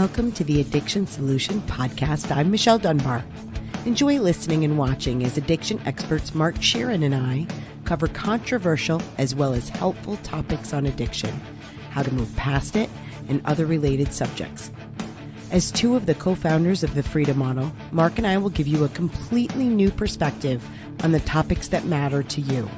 Welcome to the Addiction Solution Podcast. I'm Michelle Dunbar. Enjoy listening and watching as addiction experts Mark Sheeran and I cover controversial as well as helpful topics on addiction, how to move past it, and other related subjects. As two of the co-founders of the Freedom Model, Mark and I will give you a completely new perspective on the topics that matter to you.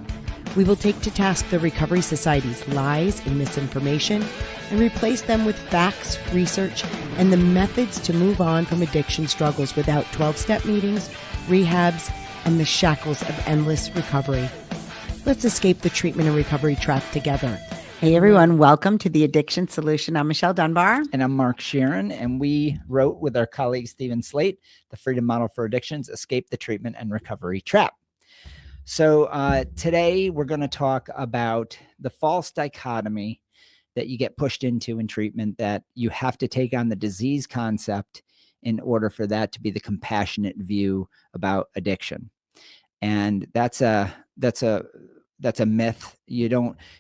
We will take to task the Recovery Society's lies and misinformation and replace them with facts, research, and the methods to move on from addiction struggles without 12-step meetings, rehabs, and the shackles of endless recovery. Let's escape the treatment and recovery trap together. Hey everyone, welcome to the Addiction Solution. I'm Michelle Dunbar. And I'm Mark Sheeran, and we wrote with our colleague Stephen Slate, the Freedom Model for Addictions, Escape the Treatment and Recovery Trap. So today we're going to talk about the false dichotomy that you get pushed into in treatment, that you have to take on the disease concept in order for that to be the compassionate view about addiction. And that's a myth.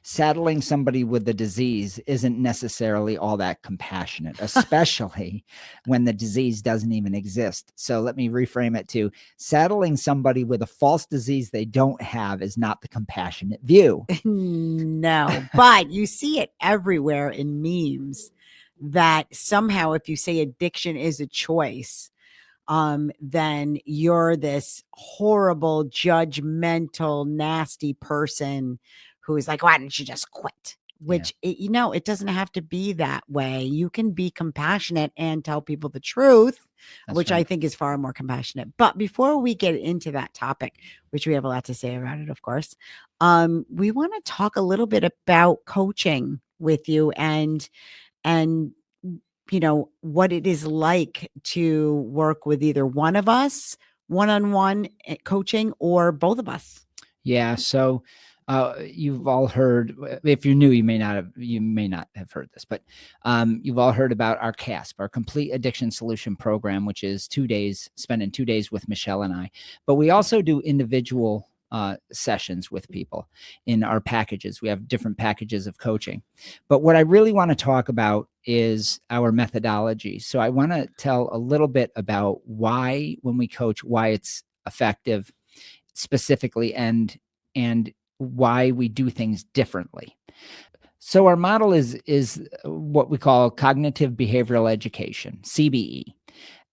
Saddling somebody with the disease isn't necessarily all that compassionate, especially when the disease doesn't even exist. So let me reframe it to saddling somebody with a false disease they don't have is not the compassionate view. No, but you see it everywhere in memes that somehow if you say addiction is a choice, then you're this horrible, judgmental, nasty person who is like, why didn't you just quit? Which, it doesn't have to be that way. You can be compassionate and tell people the truth, which I think is far more compassionate. But before we get into that topic, which we have a lot to say about it, of course, we want to talk a little bit about coaching with you and what it is like to work with either one of us, one-on-one coaching, or both of us. Yeah. So you've all heard, if you're new, you may not have heard this, but you've all heard about our CASP, our Complete Addiction Solution Program, which is 2 days, spending 2 days with Michelle and I. But we also do individual sessions with people in our packages. We have different packages of coaching. But what I really want to talk about is our methodology. So I want to tell a little bit about why, when we coach, why it's effective specifically, and why we do things differently. So our model is what we call cognitive behavioral education, CBE.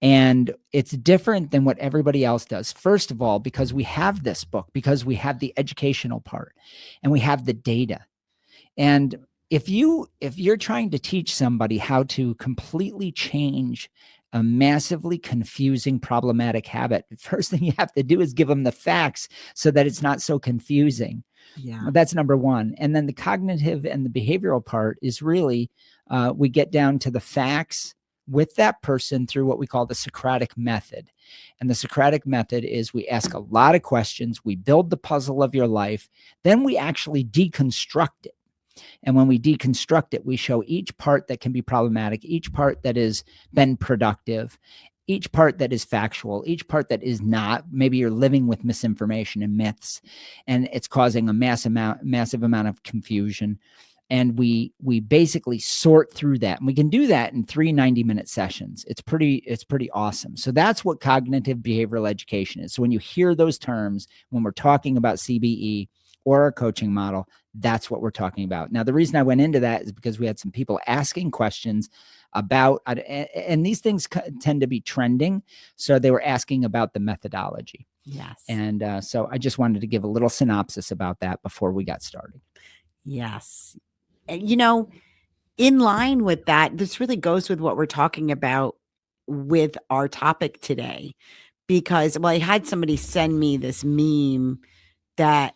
And it's different than what everybody else does. First of all, because we have this book, because we have the educational part and we have the data. And if you're trying to teach somebody how to completely change a massively confusing, problematic habit, the first thing you have to do is give them the facts so that it's not so confusing. Yeah, that's number one. And then the cognitive and the behavioral part is really, we get down to the facts with that person through what we call the Socratic method. And the Socratic method is we ask a lot of questions, we build the puzzle of your life, then we actually deconstruct it. And when we deconstruct it, we show each part that can be problematic, each part that has been productive, each part that is factual, each part that is not. Maybe you're living with misinformation and myths, and it's causing a massive amount of confusion. And we basically sort through that. And we can do that in 3 90-minute sessions. It's pretty awesome. So that's what cognitive behavioral education is. So when you hear those terms, when we're talking about CBE or our coaching model, that's what we're talking about. Now, the reason I went into that is because we had some people asking questions about, and these things tend to be trending. So they were asking about the methodology. Yes. And so I just wanted to give a little synopsis about that before we got started. Yes. In line with that, this really goes with what we're talking about with our topic today, because, I had somebody send me this meme that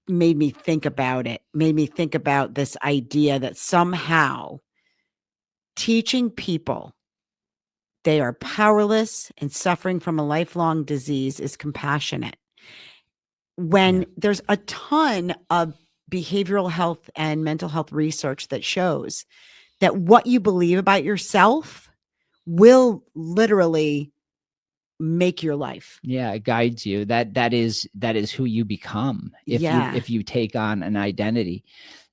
made me think about this idea that somehow teaching people they are powerless and suffering from a lifelong disease is compassionate, when there's a ton of behavioral health and mental health research that shows that what you believe about yourself will literally make your life. Yeah, it guides you. That is who you become if you take on an identity.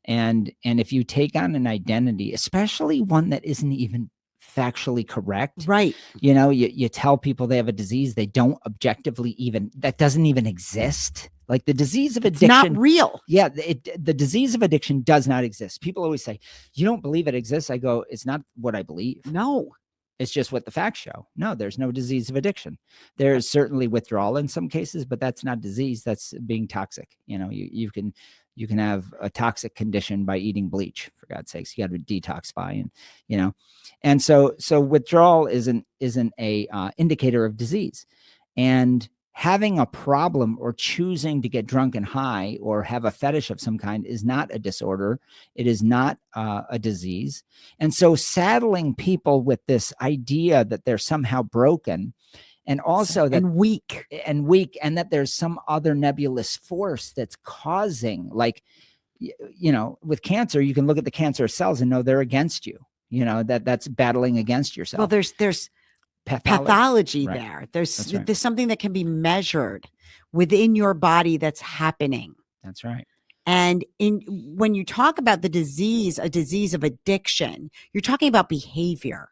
And if you take on an identity, especially one that isn't even factually correct. Right. You know, you tell people they have a disease they don't objectively that doesn't even exist. Like the disease of addiction. It's not real. Yeah, the disease of addiction does not exist. People always say, you don't believe it exists. I go, it's not what I believe. No. It's just what the facts show. No, there's no disease of addiction. There's certainly withdrawal in some cases, but that's not disease. That's being toxic. You know, you can have a toxic condition by eating bleach, for God's sakes. You got to detoxify, and you know, and so withdrawal isn't a indicator of disease. And having a problem or choosing to get drunk and high or have a fetish of some kind is not a disorder. It is not a disease. And so saddling people with this idea that they're somehow broken, and also that weak, and that there's some other nebulous force that's causing, like, you know, with cancer, you can look at the cancer cells and know they're against you, you know, that's battling against yourself. Well, there's pathology right. there. There's right. there's something that can be measured within your body that's happening. That's right. And when you talk about a disease of addiction, you're talking about behavior.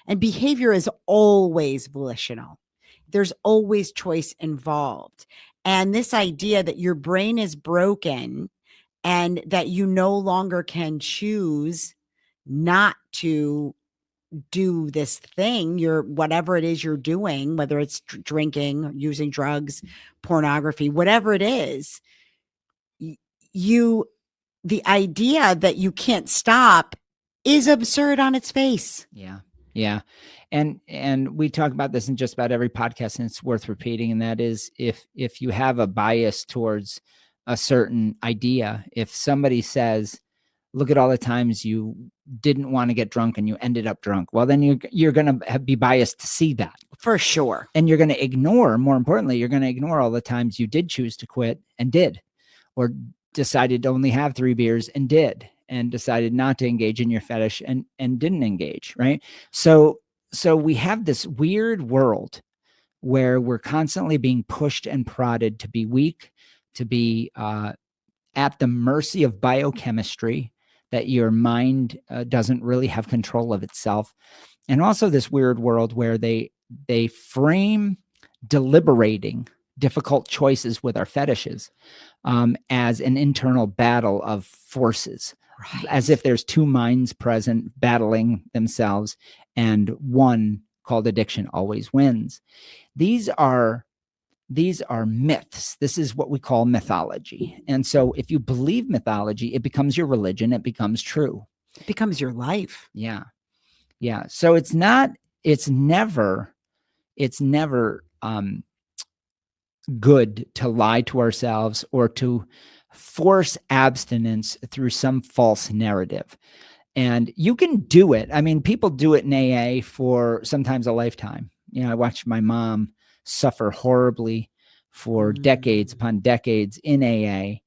And behavior is always volitional. There's always choice involved. And this idea that your brain is broken and that you no longer can choose not to do this thing, whatever it is you're doing, whether it's drinking, using drugs, pornography, whatever it is, the idea that you can't stop is absurd on its face. Yeah. Yeah. And we talk about this in just about every podcast, and it's worth repeating. And that is, if you have a bias towards a certain idea, if somebody says, look at all the times you didn't want to get drunk and you ended up drunk, well, then you're going to be biased to see that. For sure. And you're going to ignore, more importantly, you're going to ignore all the times you did choose to quit and did, or decided to only have 3 beers and did, and decided not to engage in your fetish and didn't engage, right? So we have this weird world where we're constantly being pushed and prodded to be weak, to be at the mercy of biochemistry, that your mind doesn't really have control of itself. And also this weird world where they frame deliberating difficult choices with our fetishes as an internal battle of forces, right, as if there's 2 minds present battling themselves, and one, called addiction, always wins. These are myths. This is what we call mythology. And so if you believe mythology, it becomes your religion. It becomes true. It becomes your life. Yeah. Yeah. So it's never good to lie to ourselves or to force abstinence through some false narrative. And you can do it. I mean, people do it in AA for sometimes a lifetime. You know, I watched my mom suffer horribly for decades upon decades in AA,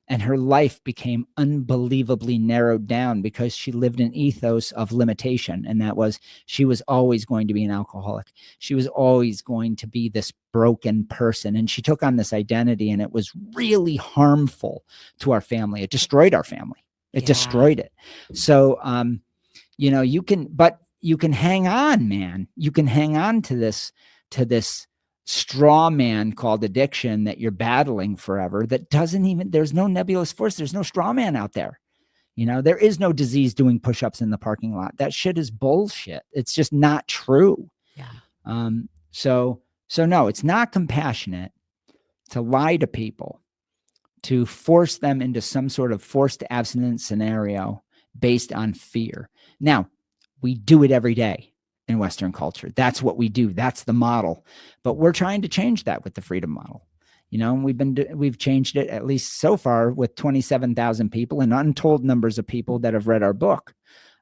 and her life became unbelievably narrowed down because she lived an ethos of limitation. And that was, she was always going to be an alcoholic. She was always going to be this broken person. And she took on this identity, and it was really harmful to our family. It destroyed our family. It destroyed it. So, you know, you can hang on, man. You can hang on to this straw man called addiction that you're battling forever, that there's no nebulous force. There's no straw man out there. You know, there is no disease doing push-ups in the parking lot. That shit is bullshit. It's just not true. Yeah. So no, it's not compassionate to lie to people, to force them into some sort of forced abstinence scenario based on fear. Now, we do it every day in Western culture. That's what we do. That's the model. But we're trying to change that with the freedom model. You know, we've changed it, at least so far, with 27,000 people and untold numbers of people that have read our book,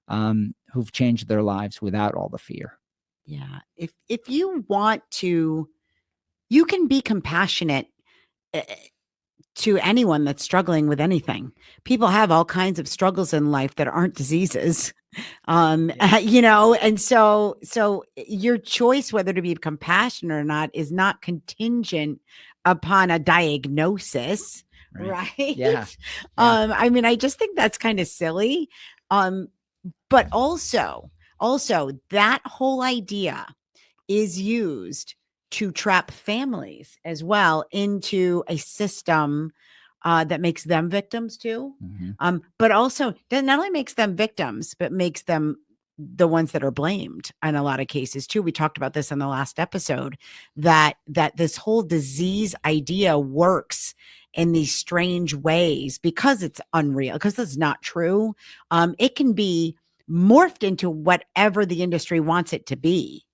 who've changed their lives without all the fear. Yeah. If you want to, you can be compassionate to anyone that's struggling with anything. People have all kinds of struggles in life that aren't diseases. You know, and so your choice whether to be compassionate or not is not contingent upon a diagnosis, right? Yeah. I mean, I just think that's kind of silly. But also, Also, that whole idea is used to trap families as well into a system that makes them victims too. But also that not only makes them victims, but makes them the ones that are blamed in a lot of cases too. We talked about this in the last episode, that this whole disease idea works in these strange ways because it's unreal, because it's not true. It can be morphed into whatever the industry wants it to be.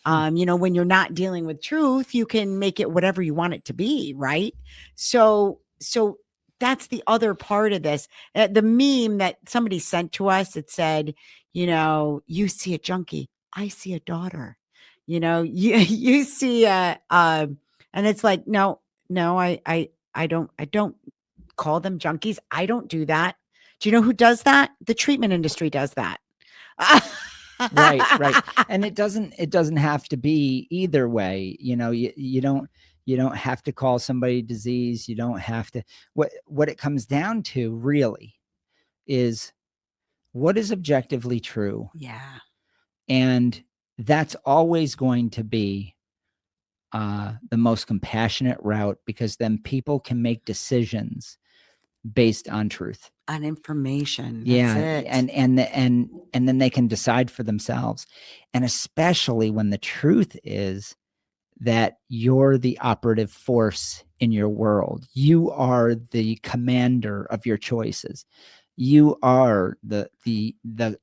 When you're not dealing with truth, you can make it whatever you want it to be, right? So that's the other part of this. The meme that somebody sent to us, it said, you see a junkie, I see a daughter. You see and it's like, no, I don't call them junkies. I don't do that. Do you know who does that? The treatment industry does that. Right. And it doesn't have to be either way. You don't have to call somebody disease. You don't have to. What it comes down to really is what is objectively true. Yeah. And that's always going to be the most compassionate route, because then people can make decisions based on truth, on information. Yeah. That's it. And then they can decide for themselves. And especially when the truth is that you're the operative force in your world. You are the commander of your choices. You are the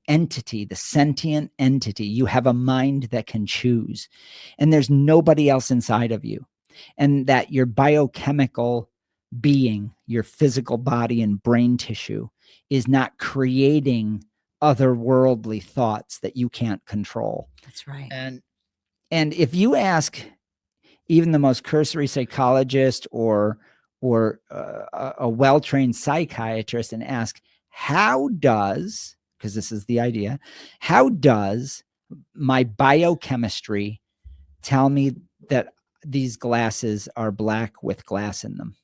entity, the sentient entity. You have a mind that can choose, and there's nobody else inside of you. And that your biochemical being, your physical body and brain tissue, is not creating otherworldly thoughts that you can't control. That's right. And if you ask even the most cursory psychologist or a well-trained psychiatrist and ask, how does, because this is the idea, how does my biochemistry tell me that these glasses are black with glass in them?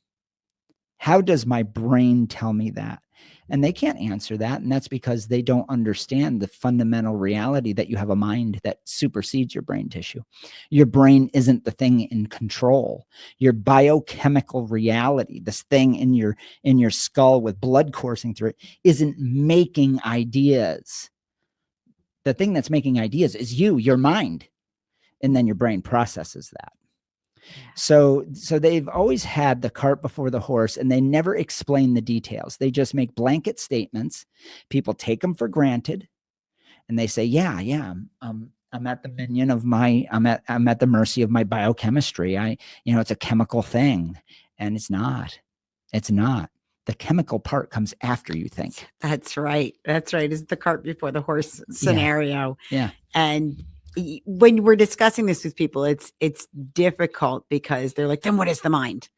How does my brain tell me that? And they can't answer that. And that's because they don't understand the fundamental reality that you have a mind that supersedes your brain tissue. Your brain isn't the thing in control. Your biochemical reality, this thing in your skull with blood coursing through it, isn't making ideas. The thing that's making ideas is your mind. And then your brain processes that. So they've always had the cart before the horse, and they never explain the details. They just make blanket statements. People take them for granted, and they say, yeah, I'm at the minion of I'm at the mercy of my biochemistry. It's a chemical thing, and it's not. It's not. The chemical part comes after you think. That's right. It's the cart before the horse scenario. Yeah. And when we're discussing this with people, it's difficult because they're like, then what is the mind?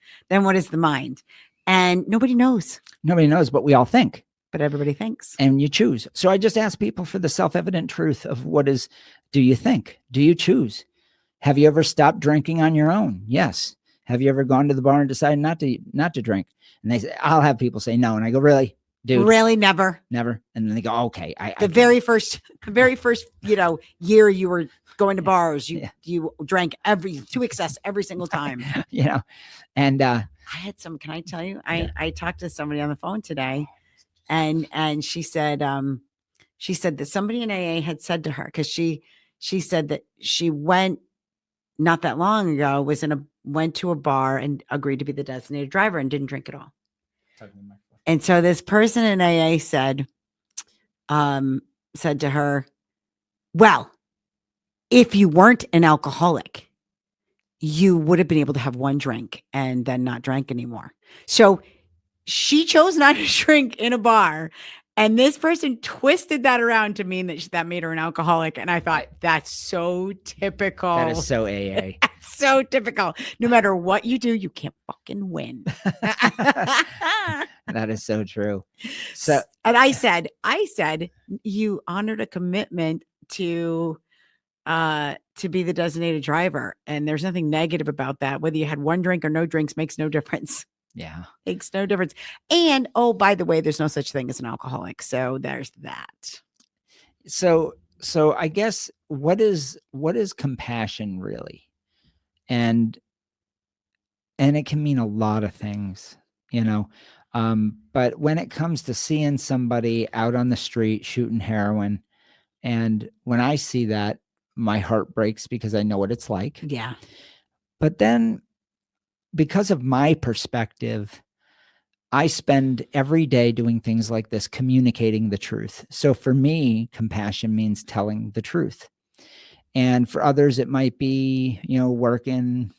And nobody knows. But we all think. But everybody thinks. And you choose. So I just ask people for the self-evident truth of do you think? Do you choose? Have you ever stopped drinking on your own? Yes. Have you ever gone to the bar and decided not to drink? And they say, I'll have people say no. And I go, really? Dude, really? Never. And then they go, okay. The very first, year you were going to bars, you drank to excess every single time. And I had can I tell you, I talked to somebody on the phone today, and she said that somebody in AA had said to her, because she said that she went not that long ago, went to a bar and agreed to be the designated driver and didn't drink at all. And so this person in AA said to her, well, if you weren't an alcoholic, you would have been able to have one drink and then not drink anymore. So she chose not to drink in a bar. And this person twisted that around to mean that made her an alcoholic. And I thought, that's so typical. That is so AA. That's so typical. No matter what you do, you can't fucking win. That is so true. So, and I said, you honored a commitment to be the designated driver. And there's nothing negative about that. Whether you had one drink or no drinks makes no difference. Yeah. Makes no difference. And, oh, by the way, there's no such thing as an alcoholic. So there's that. So So I guess what is compassion really? And it can mean a lot of things, you know. But when it comes to seeing somebody out on the street shooting heroin, and when I see that, my heart breaks because I know what it's like. Yeah. But then, because of my perspective, I spend every day doing things like this, communicating the truth. So for me, compassion means telling the truth. And for others, it might be, working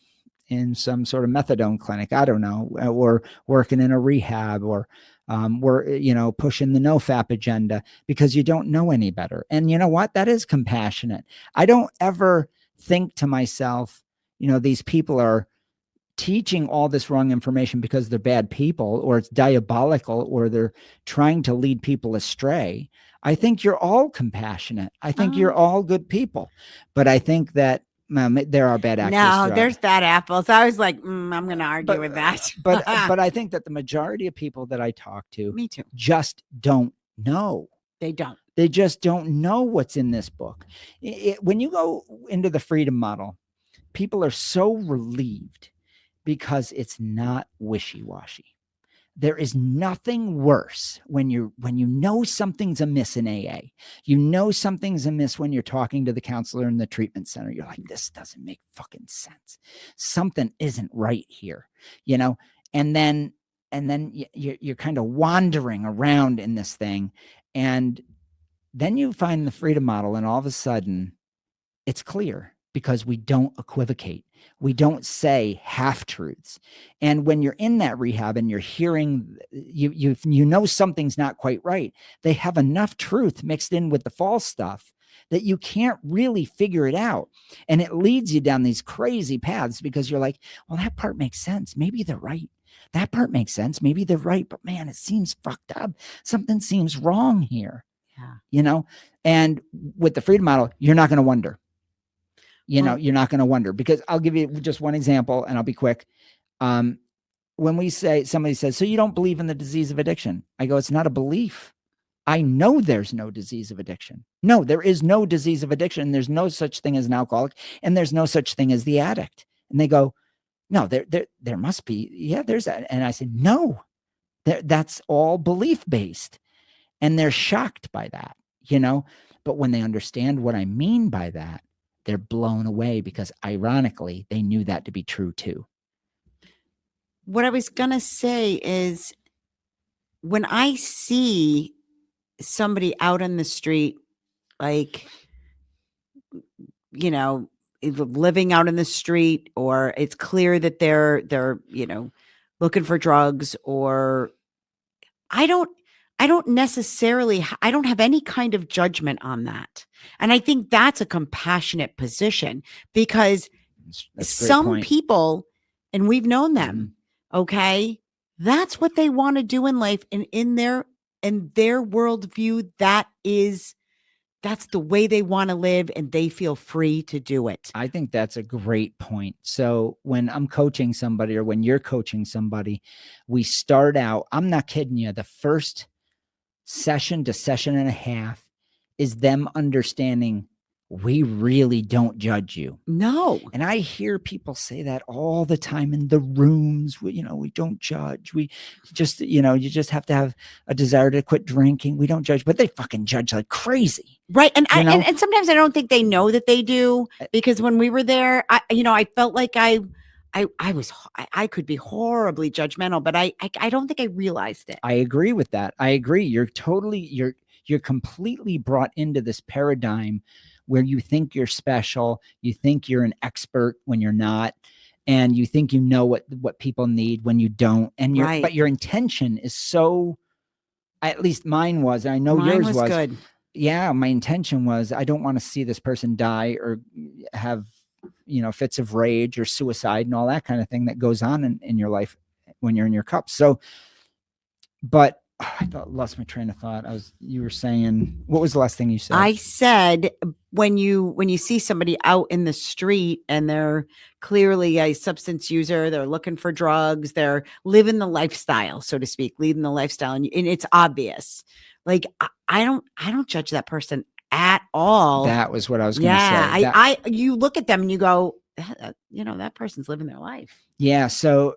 in some sort of methadone clinic, I don't know, or working in a rehab, or we're, pushing the no-fap agenda because you don't know any better. And you know what? That is compassionate. I don't ever think to myself, these people are teaching all this wrong information because they're bad people, or it's diabolical, or they're trying to lead people astray. I think you're all compassionate. I think you're all good people. But I think that there are bad actors. No, there's bad apples. I was like, I'm going to argue with that. but I think that the majority of people that I talk to, me too, just don't know. They don't. They just don't know what's in this book. When you go into the freedom model, people are so relieved because it's not wishy-washy. There is nothing worse when you know something's amiss in AA. You know something's amiss when you're talking to the counselor in the treatment center. You're like, this doesn't make fucking sense. Something isn't right here, And then you're kind of wandering around in this thing, and then you find the freedom model, and all of a sudden, it's clear because we don't equivocate. We don't say half-truths. And when you're in that rehab and you're hearing, you know something's not quite right, they have enough truth mixed in with the false stuff that you can't really figure it out. And it leads you down these crazy paths because you're like, well, that part makes sense. Maybe they're right. That part makes sense. Maybe they're right. But man, it seems fucked up. Something seems wrong here. Yeah. And with the freedom model, you're not going to wonder. You're not going to wonder, because I'll give you just one example and I'll be quick. When somebody says, so you don't believe in the disease of addiction? I go, it's not a belief. I know there's no disease of addiction. No, there is no disease of addiction. There's no such thing as an alcoholic, and there's no such thing as the addict. And they go, no, there must be. Yeah, there's that. And I said, no, that's all belief based. And they're shocked by that, but when they understand what I mean by that, they're blown away, because ironically, they knew that to be true too. What I was going to say is, when I see somebody out on the street, like, either living out in the street, or it's clear that they're looking for drugs, or I don't necessarily, I don't have any kind of judgment on that. And I think that's a compassionate position, because some people, and we've known them, okay, that's what they want to do in life. And in their worldview, that's the way they want to live, and they feel free to do it. I think that's a great point. So when I'm coaching somebody, or when you're coaching somebody, we start out, I'm not kidding you, the first session to session and a half is them understanding we really don't judge you. No. And I hear people say that all the time in the rooms. We don't judge. We just, you just have to have a desire to quit drinking. We don't judge, but they fucking judge like crazy. Right. And and sometimes I don't think they know that they do, because when we were there, I felt like I could be horribly judgmental, but I don't think I realized it. I agree with that. I agree. You're completely brought into this paradigm where you think you're special, you think you're an expert when you're not, and you think you know what people need when you don't. And but your intention is so, at least mine was, I know yours was good. Yeah, my intention was, I don't want to see this person die or have fits of rage or suicide and all that kind of thing that goes on in your life when you're in your cup. So, but I lost my train of thought. You were saying, what was the last thing you said? I said, when you see somebody out in the street and they're clearly a substance user, they're looking for drugs, they're living the lifestyle, so to speak, leading the lifestyle, and it's obvious. Like, I don't judge that person at all. That was what I was going to Yeah. say. You look at them and you go, that person's living their life. Yeah. So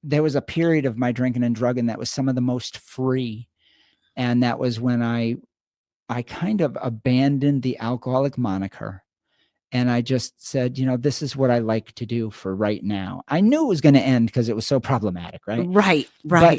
there was a period of my drinking and drugging that was some of the most free. And that was when I kind of abandoned the alcoholic moniker. And I just said, this is what I like to do for right now. I knew it was going to end because it was so problematic, right? Right.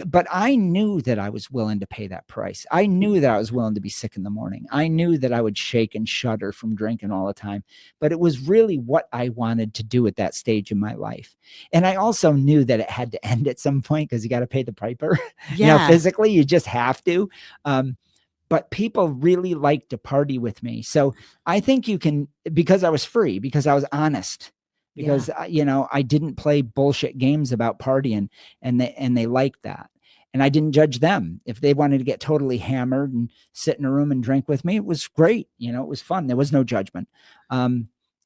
But I knew that I was willing to pay that price. I knew that I was willing to be sick in the morning. I knew that I would shake and shudder from drinking all the time. But it was really what I wanted to do at that stage in my life. And I also knew that it had to end at some point because you got to pay the piper. Yeah. Physically, you just have to. But people really like to party with me. So I think you can, because I was free, because I was honest, because, I didn't play bullshit games about partying, and they liked that. And I didn't judge them. If they wanted to get totally hammered and sit in a room and drink with me, it was great. It was fun. There was no judgment.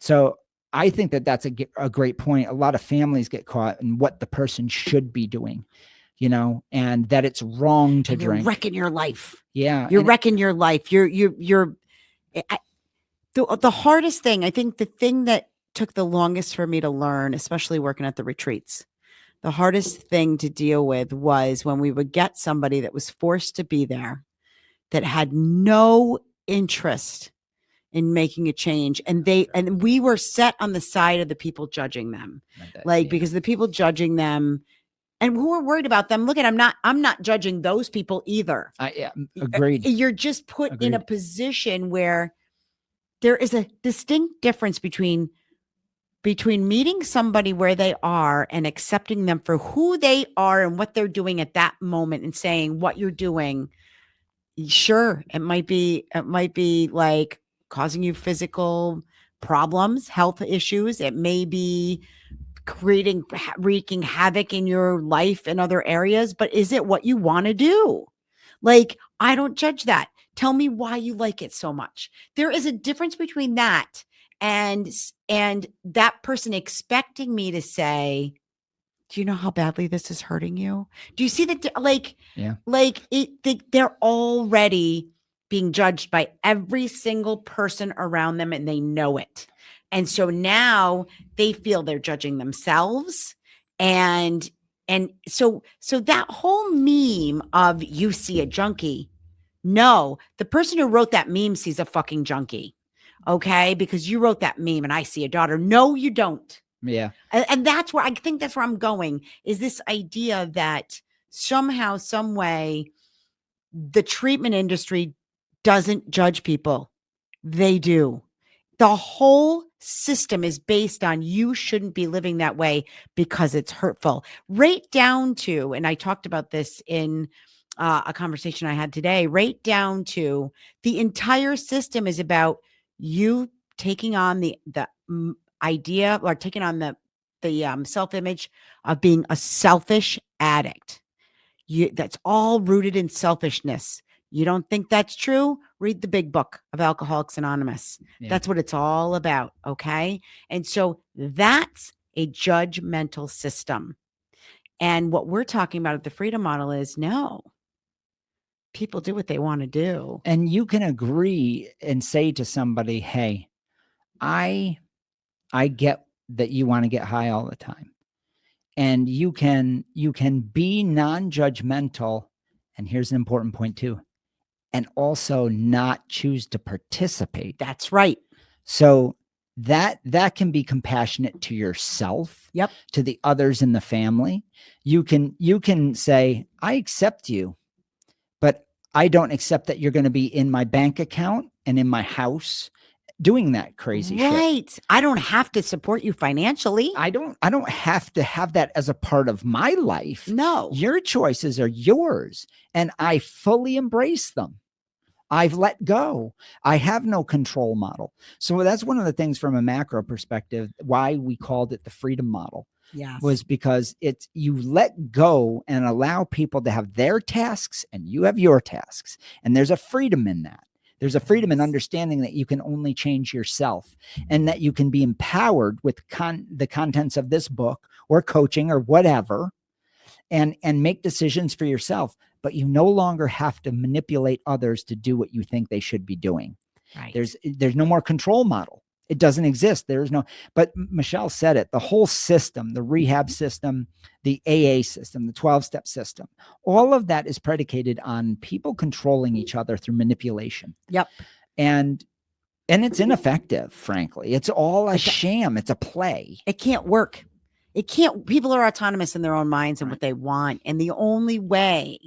So I think that that's a great point. A lot of families get caught in what the person should be doing, and that it's wrong to drink. You're wrecking your life. Yeah. You're wrecking your life. The hardest thing, I think the thing that took the longest for me to learn, especially working at the retreats, the hardest thing to deal with was when we would get somebody that was forced to be there, that had no interest in making a change. And we were set on the side of the people judging them, because the people judging them and who are worried about them. Look at, I'm not judging those people either. Agreed. You're just put in a position where there is a distinct difference between meeting somebody where they are and accepting them for who they are and what they're doing at that moment, and saying what you're doing. Sure, it might be like causing you physical problems, health issues. It may be wreaking havoc in your life in other areas, but is it what you want to do? Like, I don't judge that. Tell me why you like it so much. There is a difference between that and that person expecting me to say, do you know how badly this is hurting you? Do you see that? They're already being judged by every single person around them, and they know it. And so now they feel they're judging themselves. And so that whole meme of you see a junkie. No, the person who wrote that meme sees a fucking junkie. Okay. Because you wrote that meme and I see a daughter. No, you don't. Yeah. And that's where I'm going, is this idea that somehow, some way, the treatment industry doesn't judge people. They do. The whole system is based on you shouldn't be living that way because it's hurtful. Right down to, and I talked about this in a conversation I had today, right down to the entire system is about you taking on the idea, or taking on the self-image of being a selfish addict. That's all rooted in selfishness. You don't think that's true? Read the big book of Alcoholics Anonymous. Yeah. That's what it's all about. Okay. And so that's a judgmental system. And what we're talking about at the Freedom Model is, no, people do what they want to do. And you can agree and say to somebody, hey, I get that you want to get high all the time. And you can be non-judgmental. And here's an important point too. And also not choose to participate. That's right. So that can be compassionate to yourself, yep, to the others in the family. You can say, I accept you, but I don't accept that you're going to be in my bank account and in my house doing that crazy shit. Right. I don't have to support you financially. I don't have to have that as a part of my life. No. Your choices are yours, and I fully embrace them. I've let go. I have no control model. So that's one of the things from a macro perspective, why we called it the freedom model. Yes. Was because you let go and allow people to have their tasks and you have your tasks. And there's a freedom in that. There's a freedom in understanding that you can only change yourself, and that you can be empowered with the contents of this book or coaching or whatever, and make decisions for yourself. but you no longer have to manipulate others to do what you think they should be doing. Right. There's no more control model. It doesn't exist. There's no, but Michelle said it, the whole system, the rehab system, the AA system, the 12-step system, all of that is predicated on people controlling each other through manipulation. Yep. And it's ineffective, frankly. It's all a sham. It's a play. It can't work. It can't. People are autonomous in their own minds and what they want. And the only way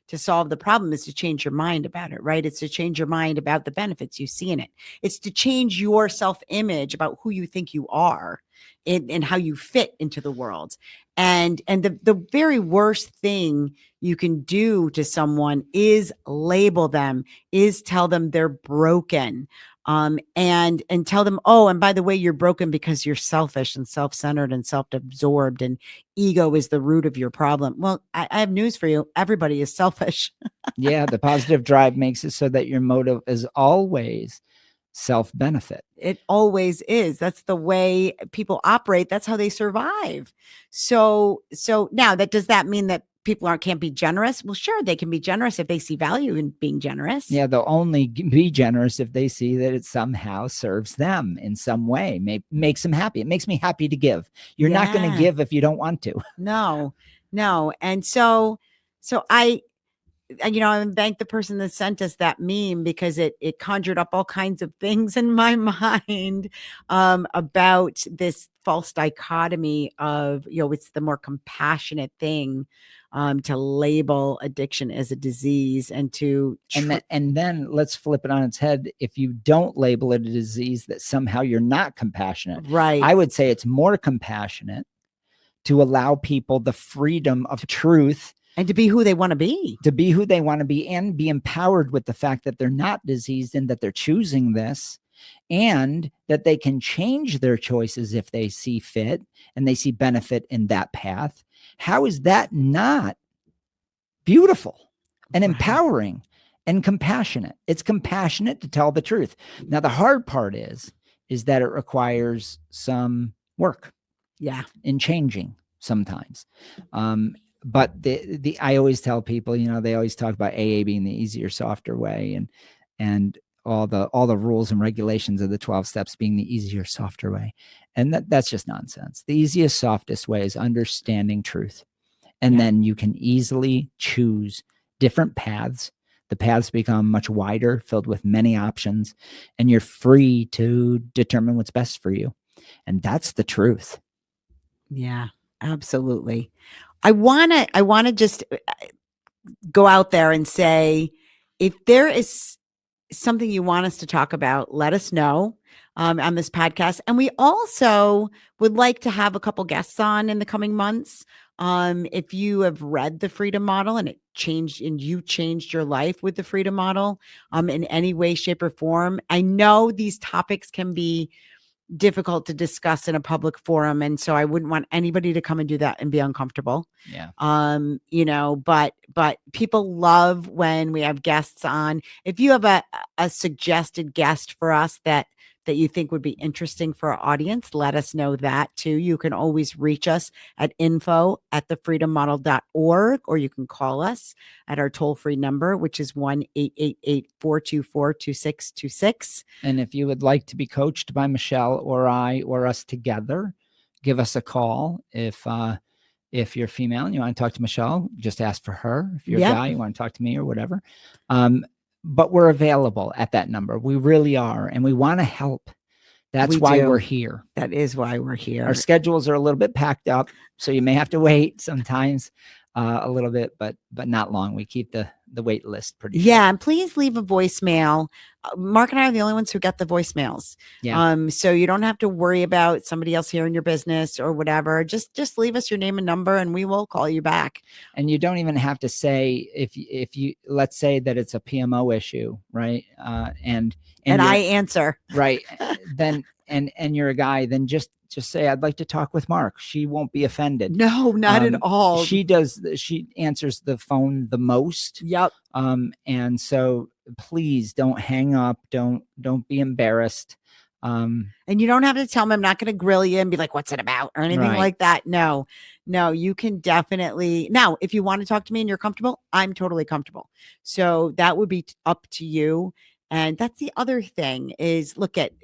to solve the problem is to change your mind about it, right? It's to change your mind about the benefits you see in it. It's to change your self-image about who you think you are and how you fit into the world. And the very worst thing you can do to someone is label them, is tell them they're broken. And tell them, oh, and by the way, you're broken because you're selfish and self-centered and self-absorbed and ego is the root of your problem. Well, I have news for you. Everybody is selfish. Yeah. The positive drive makes it so that your motive is always self-benefit. It always is. That's the way people operate. That's how they survive. So now does that mean that people can't be generous? Well, sure, they can be generous if they see value in being generous. Yeah, they'll only be generous if they see that it somehow serves them in some way, makes them happy. It makes me happy to give. You're not going to give if you don't want to. No. And so I thank the person that sent us that meme because it conjured up all kinds of things in my mind about this false dichotomy of, it's the more compassionate thing to label addiction as a disease and to and then let's flip it on its head. If you don't label it a disease, that somehow you're not compassionate. Right. I would say it's more compassionate to allow people the freedom of truth and to be who they want to be, and be empowered with the fact that they're not diseased and that they're choosing this, and that they can change their choices if they see fit and they see benefit in that path. How is that not beautiful and empowering and compassionate? It's compassionate to tell the truth. Now, the hard part is that it requires some work. Yeah. In changing sometimes. But I always tell people, they always talk about AA being the easier, softer way, and all the rules and regulations of the 12 steps being the easier, softer way. And that's just nonsense. The easiest, softest way is understanding truth. And then you can easily choose different paths. The paths become much wider, filled with many options, and you're free to determine what's best for you. And that's the truth. Yeah, absolutely. I want to just go out there and say, if there is something you want us to talk about, let us know on this podcast. And we also would like to have a couple guests on in the coming months. If you have read the Freedom Model and you changed your life with the Freedom Model in any way, shape, or form. I know these topics can be difficult to discuss in a public forum, and so I wouldn't want anybody to come and do that and be uncomfortable. Yeah. But people love when we have guests on. If you have a suggested guest for us that you think would be interesting for our audience, let us know that too. You can always reach us at info@thefreedommodel.org, or you can call us at our toll-free number, which is 1-888-424-2626. And if you would like to be coached by Michelle or I or us together, give us a call. If you're female and you want to talk to Michelle, just ask for her. If you're a guy, you want to talk to me or whatever. But we're available at that number. We really are. And we want to help. That's why we're here. That is why we're here. Our schedules are a little bit packed up, so you may have to wait sometimes a little bit, but not long. We keep the wait list pretty short. Yeah, and please leave a voicemail. Mark and I are the only ones who get the voicemails. Yeah. So you don't have to worry about somebody else hearing your business or whatever. Just leave us your name and number, and we will call you back. And you don't even have to say if you let's say that it's a PMO issue, right? And I answer, right? Then and you're a guy, then just say, I'd like to talk with Mark. She won't be offended. No, not at all. She answers the phone the most. Yep. And so please don't hang up. Don't be embarrassed. And you don't have to tell them. I'm not going to grill you and be like, what's it about or anything Right. like that. No, you can definitely. Now, if you want to talk to me and you're comfortable, I'm totally comfortable. So that would be up to you. And that's the other thing is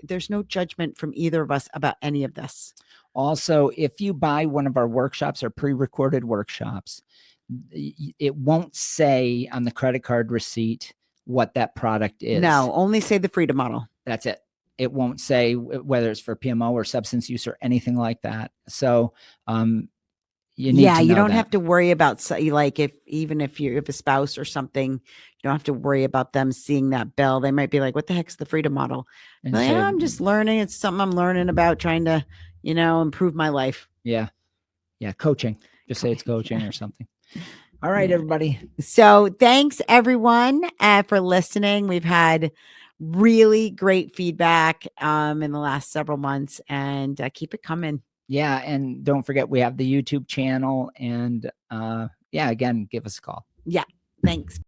there's no judgment from either of us about any of this. Also, if you buy one of our workshops or pre-recorded workshops, it won't say on the credit card receipt what that product is. No, only say the Freedom Model. That's it. It won't say whether it's for PMO or substance use or anything like that. So you need to know you don't that. have to worry about like if you have a spouse or something, you don't have to worry about them seeing that bill. They might be like, what the heck's the Freedom Model? And like, say, I'm just learning. It's something I'm learning about, trying to, improve my life. Yeah. Coaching. Just say it's coaching or something. All right, everybody. So thanks everyone for listening. We've had really great feedback in the last several months, and keep it coming. Yeah. And don't forget, we have the YouTube channel, and again, give us a call. Yeah. Thanks.